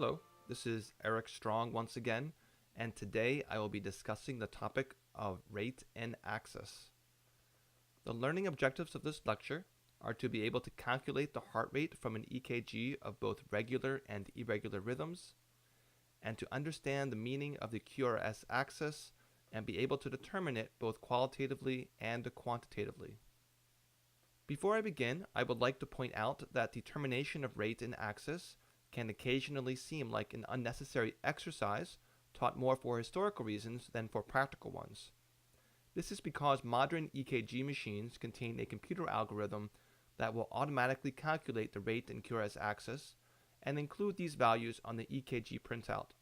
Hello, this is Eric Strong once again, and today I will be discussing the topic of rate and axis. The learning objectives of this lecture are to be able to calculate the heart rate from an EKG of both regular and irregular rhythms, and to understand the meaning of the QRS axis and be able to determine it both qualitatively and quantitatively. Before I begin, I would like to point out that determination of rate and axis can occasionally seem like an unnecessary exercise taught more for historical reasons than for practical ones. This is because modern EKG machines contain a computer algorithm that will automatically calculate the rate and QRS axis and include these values on the EKG printout.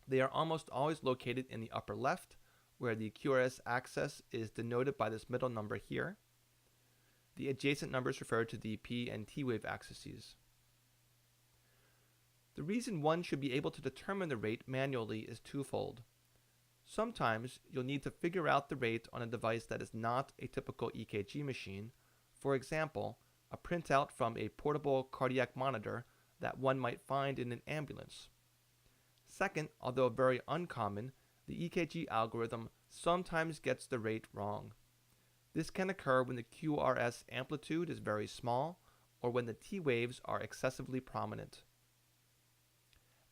They are almost always located in the upper left, where the QRS axis is denoted by this middle number here. The adjacent numbers refer to the P and T wave axes. The reason one should be able to determine the rate manually is twofold. Sometimes you'll need to figure out the rate on a device that is not a typical EKG machine, for example, a printout from a portable cardiac monitor that one might find in an ambulance. Second, although very uncommon, the EKG algorithm sometimes gets the rate wrong. This can occur when the QRS amplitude is very small or when the T waves are excessively prominent.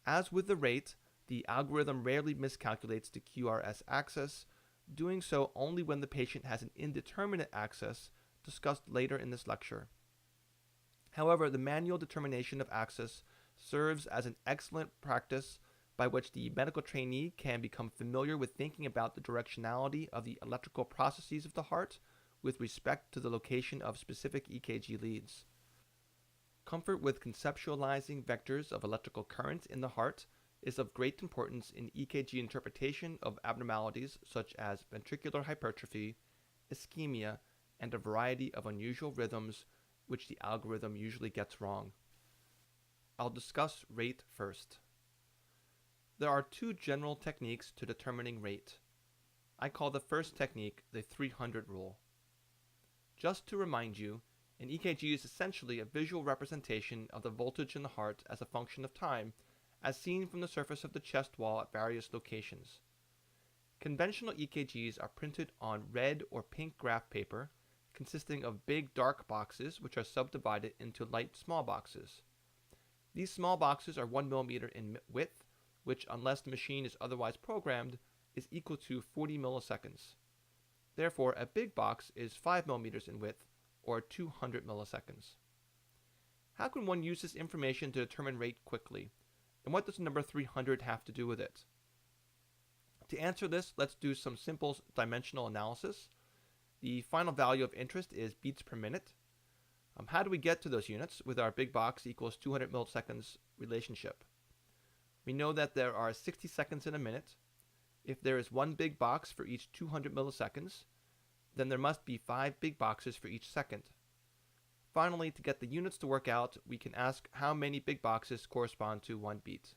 As with the rate, the algorithm rarely miscalculates the QRS axis, doing so only when the patient has an indeterminate axis discussed later in this lecture. However, the manual determination of axis serves as an excellent practice by which the medical trainee can become familiar with thinking about the directionality of the electrical processes of the heart with respect to the location of specific EKG leads. Comfort with conceptualizing vectors of electrical current in the heart is of great importance in EKG interpretation of abnormalities such as ventricular hypertrophy, ischemia, and a variety of unusual rhythms which the algorithm usually gets wrong. I'll discuss rate first. There are two general techniques to determining rate. I call the first technique the 300 rule. Just to remind you, an EKG is essentially a visual representation of the voltage in the heart as a function of time, as seen from the surface of the chest wall at various locations. Conventional EKGs are printed on red or pink graph paper, consisting of big dark boxes which are subdivided into light small boxes. These small boxes are 1 millimeter in width, which, unless the machine is otherwise programmed, is equal to 40 milliseconds. Therefore, a big box is 5 millimeters in width, or 200 milliseconds. How can one use this information to determine rate quickly? And what does the number 300 have to do with it? To answer this, let's do some simple dimensional analysis. The final value of interest is beats per minute. How do we get to those units with our big box equals 200 milliseconds relationship? We know that there are 60 seconds in a minute. If there is one big box for each 200 milliseconds, then there must be 5 big boxes for each second. Finally, to get the units to work out, we can ask how many big boxes correspond to 1 beat.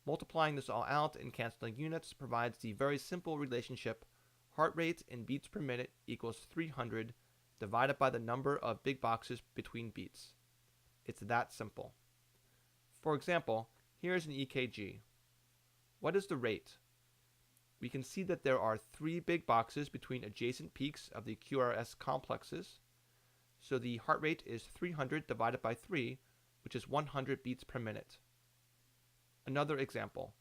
Multiplying this all out and canceling units provides the very simple relationship heart rate in beats per minute equals 300 divided by the number of big boxes between beats. It's that simple. For example, here's an EKG. What is the rate? We can see that there are 3 big boxes between adjacent peaks of the QRS complexes, so the heart rate is 300 divided by 3, which is 100 beats per minute. Another example.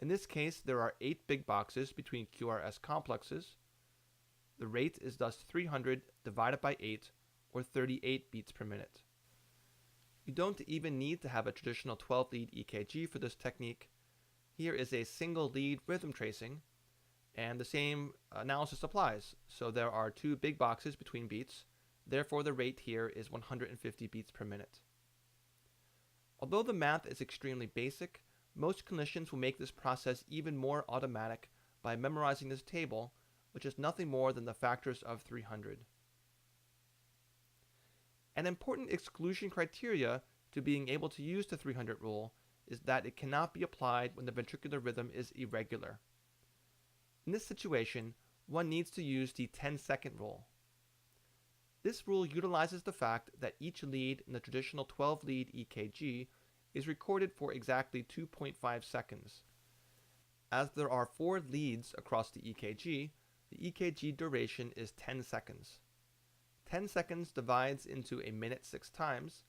In this case, there are 8 big boxes between QRS complexes. The rate is thus 300 divided by 8, or 38 beats per minute. You don't even need to have a traditional 12-lead EKG for this technique. Here is a single lead rhythm tracing, and the same analysis applies. So there are 2 big boxes between beats, therefore the rate here is 150 beats per minute. Although the math is extremely basic, most clinicians will make this process even more automatic by memorizing this table, which is nothing more than the factors of 300. An important exclusion criteria to being able to use the 300 rule is that it cannot be applied when the ventricular rhythm is irregular. In this situation, one needs to use the 10-second rule. This rule utilizes the fact that each lead in the traditional 12-lead EKG is recorded for exactly 2.5 seconds. As there are 4 leads across the EKG duration is 10 seconds. 10 seconds divides into a minute 6 times,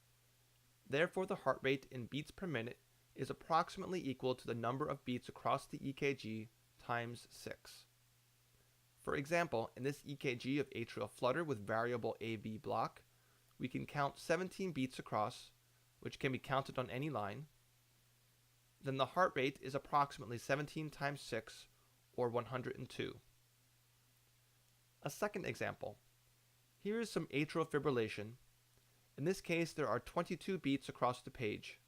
therefore the heart rate in beats per minute is approximately equal to the number of beats across the EKG times 6. For example, in this EKG of atrial flutter with variable AV block, we can count 17 beats across, which can be counted on any line. Then the heart rate is approximately 17 times 6, or 102. A second example. Here is some atrial fibrillation. In this case, there are 22 beats across the page.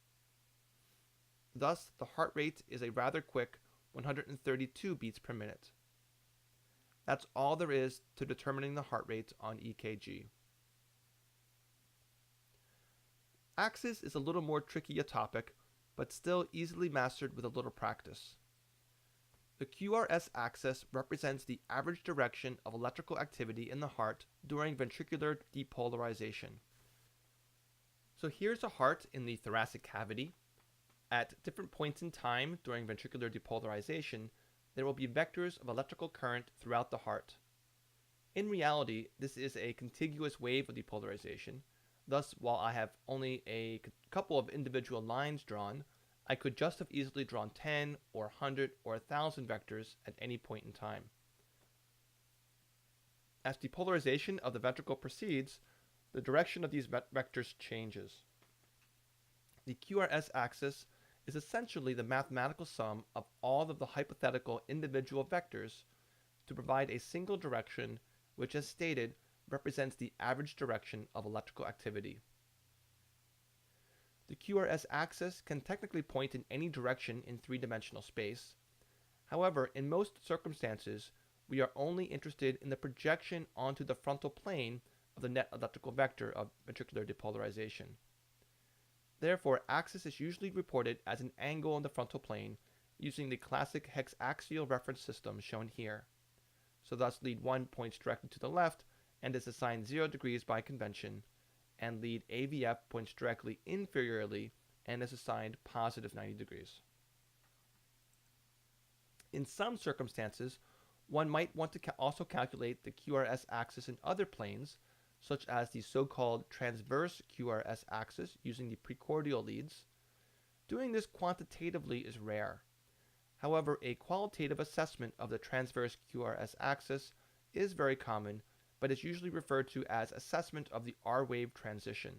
Thus, the heart rate is a rather quick 132 beats per minute. That's all there is to determining the heart rate on EKG. Axis is a little more tricky a topic, but still easily mastered with a little practice. The QRS axis represents the average direction of electrical activity in the heart during ventricular depolarization. So here's a heart in the thoracic cavity. At different points in time during ventricular depolarization, there will be vectors of electrical current throughout the heart. In reality, this is a contiguous wave of depolarization. Thus, while I have only a couple of individual lines drawn, I could just have easily drawn 10 or 100 or 1,000 vectors at any point in time. As depolarization of the ventricle proceeds, the direction of these vectors changes. The QRS axis is essentially the mathematical sum of all of the hypothetical individual vectors to provide a single direction which, as stated, represents the average direction of electrical activity. The QRS axis can technically point in any direction in three-dimensional space. However, in most circumstances, we are only interested in the projection onto the frontal plane of the net electrical vector of ventricular depolarization. Therefore, axis is usually reported as an angle on the frontal plane using the classic hexaxial reference system shown here. So thus lead 1 points directly to the left and is assigned 0 degrees by convention, and lead AVF points directly inferiorly and is assigned positive 90 degrees. In some circumstances, one might want to also calculate the QRS axis in other planes, such as the so-called transverse QRS axis using the precordial leads. Doing this quantitatively is rare. However, a qualitative assessment of the transverse QRS axis is very common, but is usually referred to as assessment of the R-wave transition.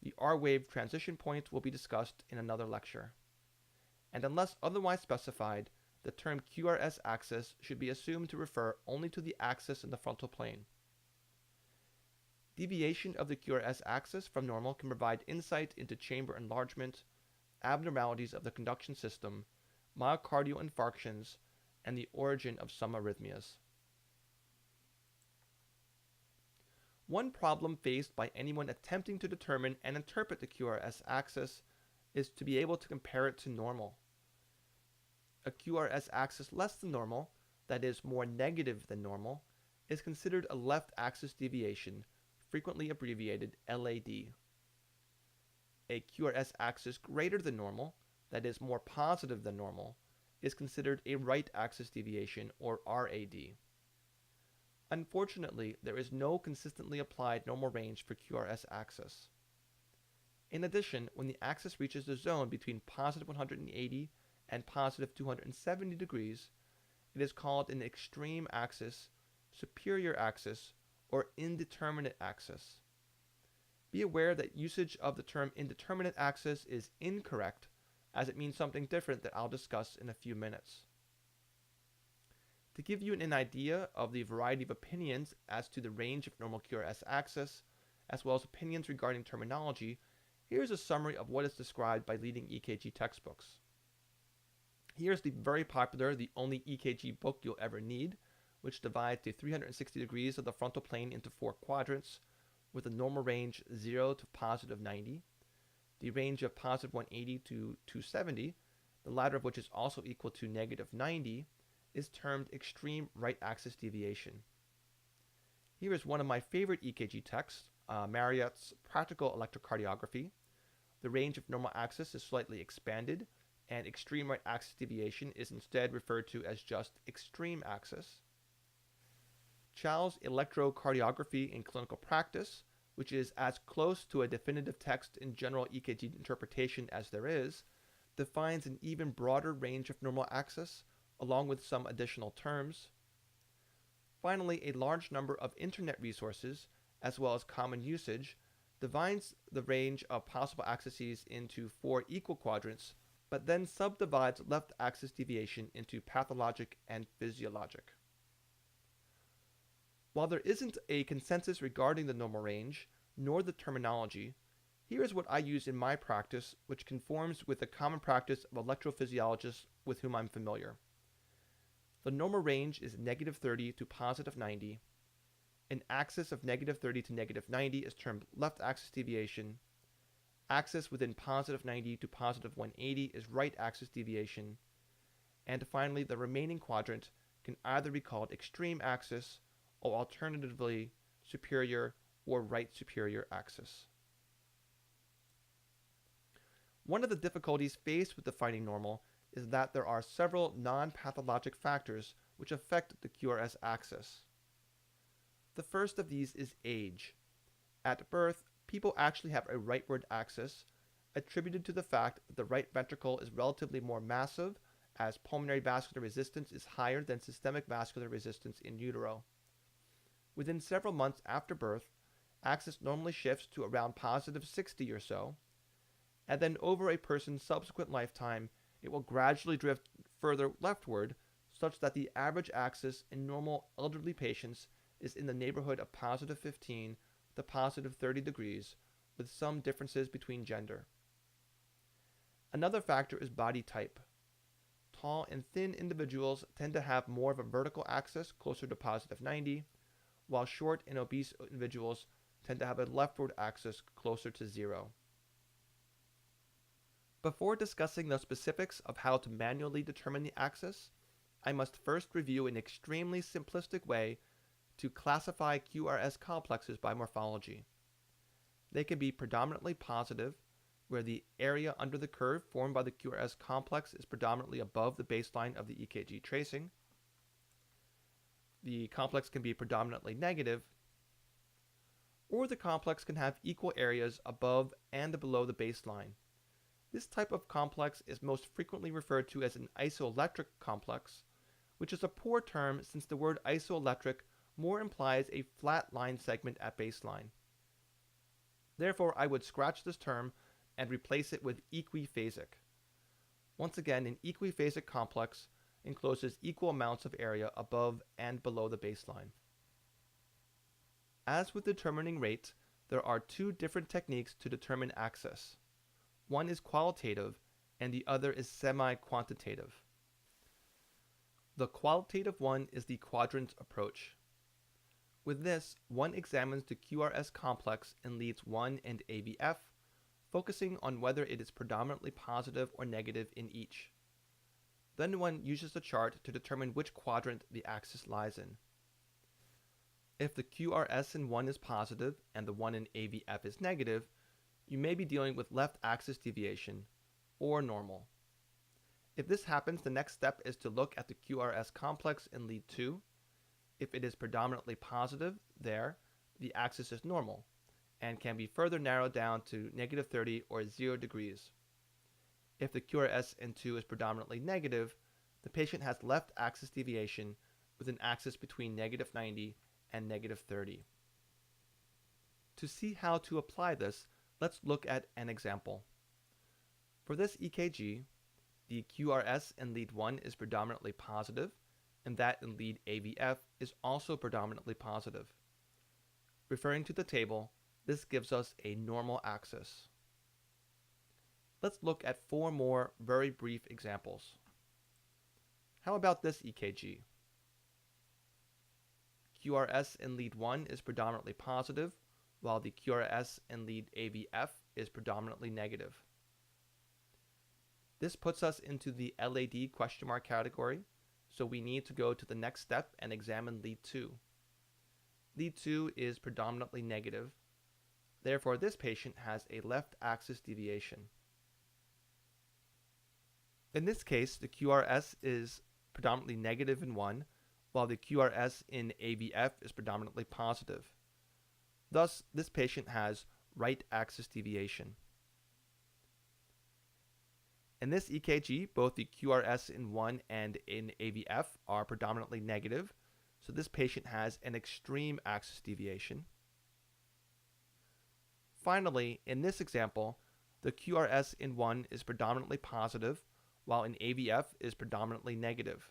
The R-wave transition point will be discussed in another lecture. And unless otherwise specified, the term QRS axis should be assumed to refer only to the axis in the frontal plane. Deviation of the QRS axis from normal can provide insight into chamber enlargement, abnormalities of the conduction system, myocardial infarctions, and the origin of some arrhythmias. One problem faced by anyone attempting to determine and interpret the QRS axis is to be able to compare it to normal. A QRS axis less than normal, that is more negative than normal, is considered a left axis deviation, frequently abbreviated LAD. A QRS axis greater than normal, that is more positive than normal, is considered a right axis deviation, or RAD. Unfortunately, there is no consistently applied normal range for QRS axis. In addition, when the axis reaches the zone between positive 180 and positive 270 degrees, it is called an extreme axis, superior axis, or indeterminate axis. Be aware that usage of the term indeterminate axis is incorrect, as it means something different that I'll discuss in a few minutes. To give you an idea of the variety of opinions as to the range of normal QRS axis, as well as opinions regarding terminology, here's a summary of what is described by leading EKG textbooks. Here's the very popular The Only EKG Book You'll Ever Need, which divides the 360 degrees of the frontal plane into 4 quadrants, with a normal range 0 to positive 90, the range of positive 180 to 270, the latter of which is also equal to negative 90, is termed extreme right axis deviation. Here is one of my favorite EKG texts, Marriott's Practical Electrocardiography, the range of normal axis is slightly expanded, and extreme right axis deviation is instead referred to as just extreme axis. Chow's electrocardiography in clinical practice, which is as close to a definitive text in general EKG interpretation as there is, defines an even broader range of normal axis, along with some additional terms. Finally, a large number of internet resources, as well as common usage, divides the range of possible axes into 4 equal quadrants, but then subdivides left axis deviation into pathologic and physiologic. While there isn't a consensus regarding the normal range, nor the terminology, here is what I use in my practice, which conforms with the common practice of electrophysiologists with whom I'm familiar. The normal range is -30 to +90. An axis of -30 to -90 is termed left axis deviation. Axis within +90 to +180 is right axis deviation. And finally, the remaining quadrant can either be called extreme axis or alternatively superior or right superior axis. One of the difficulties faced with defining normal is that there are several non-pathologic factors which affect the QRS axis. The first of these is age. At birth, people actually have a rightward axis, attributed to the fact that the right ventricle is relatively more massive, as pulmonary vascular resistance is higher than systemic vascular resistance in utero. Within several months after birth, axis normally shifts to around +60 or so, and then over a person's subsequent lifetime, it will gradually drift further leftward, such that the average axis in normal elderly patients is in the neighborhood of +15 to +30 degrees, with some differences between gender. Another factor is body type. Tall and thin individuals tend to have more of a vertical axis closer to +90, while short and obese individuals tend to have a leftward axis closer to 0. Before discussing the specifics of how to manually determine the axis, I must first review an extremely simplistic way to classify QRS complexes by morphology. They can be predominantly positive, where the area under the curve formed by the QRS complex is predominantly above the baseline of the EKG tracing. The complex can be predominantly negative, or the complex can have equal areas above and below the baseline. This type of complex is most frequently referred to as an isoelectric complex, which is a poor term since the word isoelectric more implies a flat line segment at baseline. Therefore, I would scratch this term and replace it with equiphasic. Once again, an equiphasic complex encloses equal amounts of area above and below the baseline. As with determining rate, there are 2 different techniques to determine axis. One is qualitative, and the other is semi-quantitative. The qualitative one is the quadrant approach. With this, one examines the QRS complex in leads 1 and AVF, focusing on whether it is predominantly positive or negative in each. Then one uses the chart to determine which quadrant the axis lies in. If the QRS in 1 is positive and the one in AVF is negative, you may be dealing with left axis deviation, or normal. If this happens, the next step is to look at the QRS complex in lead 2. If it is predominantly positive, there, the axis is normal, and can be further narrowed down to -30 or 0 degrees. If the QRS in 2 is predominantly negative, the patient has left axis deviation with an axis between -90 and -30. To see how to apply this, let's look at an example. For this EKG, the QRS in lead 1 is predominantly positive, and that in lead AVF is also predominantly positive. Referring to the table, this gives us a normal axis. Let's look at 4 more very brief examples. How about this EKG? QRS in lead 1 is predominantly positive, while the QRS in lead AVF is predominantly negative. This puts us into the LAD question mark category, so we need to go to the next step and examine lead 2. Lead 2 is predominantly negative. Therefore, this patient has a left axis deviation. In this case, the QRS is predominantly negative in 1, while the QRS in AVF is predominantly positive. Thus, this patient has right axis deviation. In this EKG, both the QRS in 1 and in AVF are predominantly negative, so this patient has an extreme axis deviation. Finally, in this example, the QRS in 1 is predominantly positive, while in AVF is predominantly negative.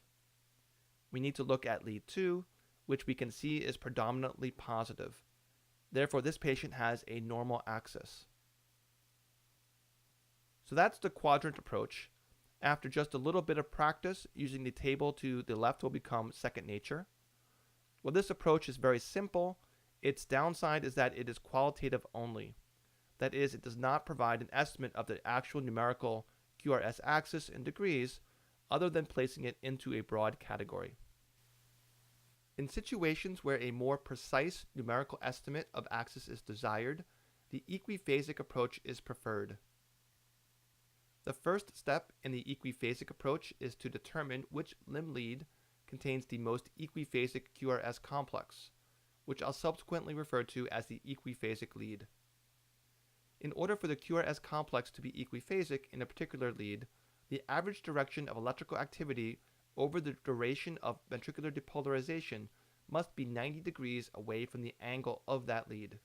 We need to look at lead 2, which we can see is predominantly positive. Therefore, this patient has a normal axis. So that's the quadrant approach. After just a little bit of practice, using the table to the left will become second nature. While this approach is very simple, its downside is that it is qualitative only. That is, it does not provide an estimate of the actual numerical QRS axis in degrees, other than placing it into a broad category. In situations where a more precise numerical estimate of axis is desired, the equiphasic approach is preferred. The first step in the equiphasic approach is to determine which limb lead contains the most equiphasic QRS complex, which I'll subsequently refer to as the equiphasic lead. In order for the QRS complex to be equiphasic in a particular lead, the average direction of electrical activity over the duration of ventricular depolarization must be 90 degrees away from the angle of that lead.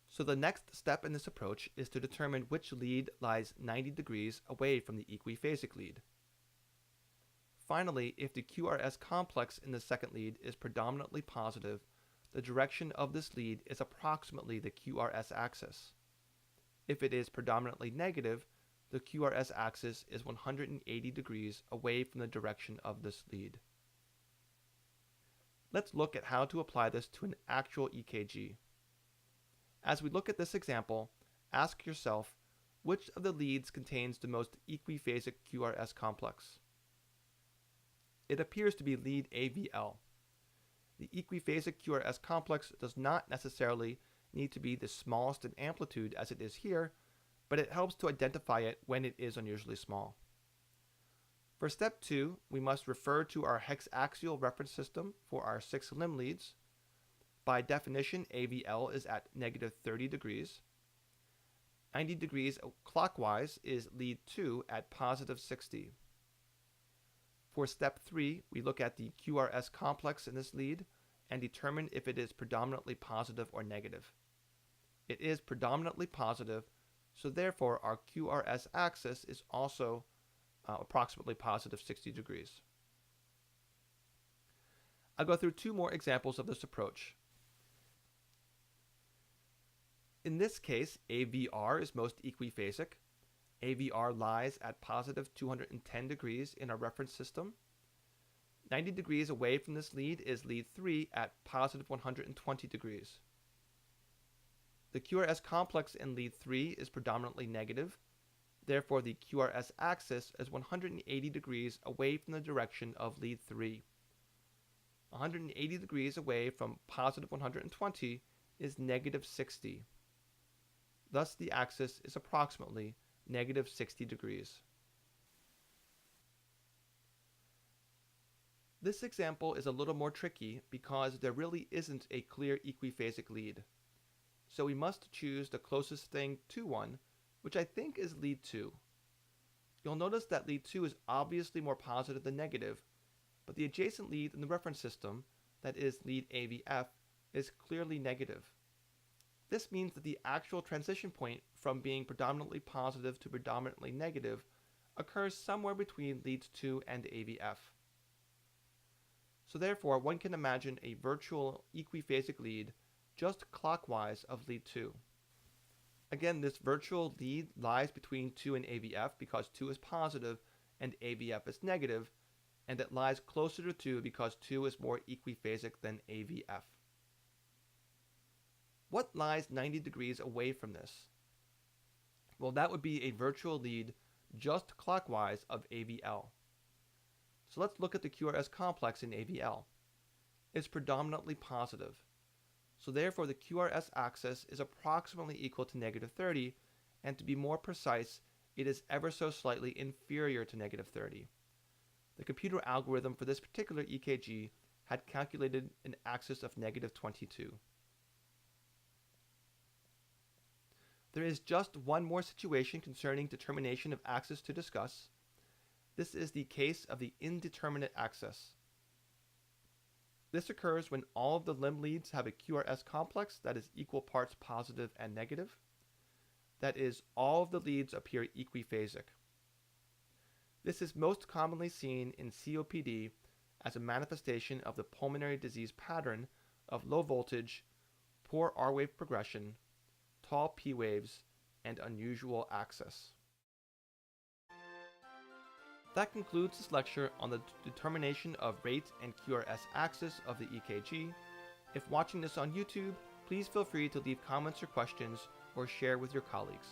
So the next step in this approach is to determine which lead lies 90 degrees away from the equiphasic lead. Finally, if the QRS complex in the second lead is predominantly positive, the direction of this lead is approximately the QRS axis. If it is predominantly negative, the QRS axis is 180 degrees away from the direction of this lead. Let's look at how to apply this to an actual EKG. As we look at this example, ask yourself, which of the leads contains the most equiphasic QRS complex? It appears to be lead AVL. The equiphasic QRS complex does not necessarily need to be the smallest in amplitude as it is here, but it helps to identify it when it is unusually small. For step 2, we must refer to our hexaxial reference system for our 6 limb leads. By definition, AVL is at negative 30 degrees. 90 degrees clockwise is lead 2 at positive 60. For step 3, we look at the QRS complex in this lead and determine if it is predominantly positive or negative. It is predominantly positive, so therefore our QRS axis is also approximately positive 60 degrees. I'll go through 2 more examples of this approach. In this case, AVR is most equiphasic. AVR lies at positive 210 degrees in our reference system. 90 degrees away from this lead is lead 3 at positive 120 degrees. The QRS complex in lead 3 is predominantly negative. Therefore, the QRS axis is 180 degrees away from the direction of lead 3. 180 degrees away from positive 120 is negative 60. Thus, the axis is approximately negative 60 degrees. This example is a little more tricky because there really isn't a clear equiphasic lead. So we must choose the closest thing to one, which I think is lead 2. You'll notice that lead 2 is obviously more positive than negative, but the adjacent lead in the reference system, that is lead AVF, is clearly negative. This means that the actual transition point from being predominantly positive to predominantly negative occurs somewhere between leads 2 and AVF. So therefore, one can imagine a virtual equiphasic lead just clockwise of lead 2. Again, this virtual lead lies between 2 and AVF because 2 is positive and AVF is negative, and it lies closer to 2 because 2 is more equiphasic than AVF. What lies 90 degrees away from this? Well, that would be a virtual lead just clockwise of AVL. So let's look at the QRS complex in AVL. It's predominantly positive. So therefore the QRS axis is approximately equal to negative 30, and to be more precise, it is ever so slightly inferior to negative 30. The computer algorithm for this particular EKG had calculated an axis of negative 22. There is just one more situation concerning determination of axis to discuss. This is the case of the indeterminate axis. This occurs when all of the limb leads have a QRS complex that is equal parts positive and negative. That is, all of the leads appear equiphasic. This is most commonly seen in COPD as a manifestation of the pulmonary disease pattern of low voltage, poor R wave progression, tall P waves, and unusual axis. That concludes this lecture on the determination of rate and QRS axis of the EKG. If watching this on YouTube, please feel free to leave comments or questions or share with your colleagues.